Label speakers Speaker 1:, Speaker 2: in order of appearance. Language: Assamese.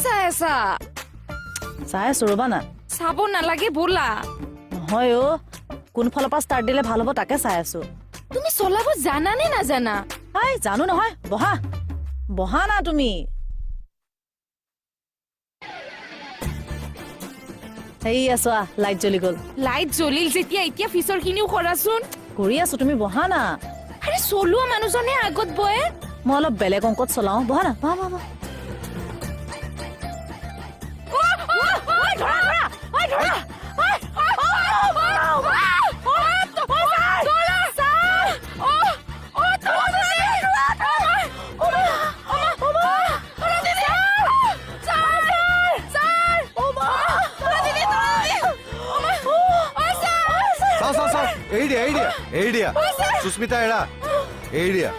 Speaker 1: চাই আছা?
Speaker 2: চাই আছো ৰবা না।
Speaker 1: চাব নালাগে ব'লা।
Speaker 2: নহয় অ, কোন ফালৰ পৰা ষ্টাৰ্ট দিলে ভাল হ'ব তাকে চাই আছো।
Speaker 1: তুমি চলাব জানা নে নাজানা?
Speaker 2: হাই জানো নহয়, বহা বহা না তুমি। সেয়া চোৱা লাইট জ্বলি গ'ল।
Speaker 1: লাইট জ্বলিল যেতিয়া এতিয়া ফিচৰ খিনিও কৰাচোন।
Speaker 2: কৰি আছো, তুমি বহা না।
Speaker 1: আৰে চলোৱা মানুহজনে আগত বহে।
Speaker 2: মই অলপ বেলেগ অংকত চলাও, বহা না, বহা বহা।
Speaker 3: এৰি দিয়া সুস্মিতা এৰা, এৰি দিয়া।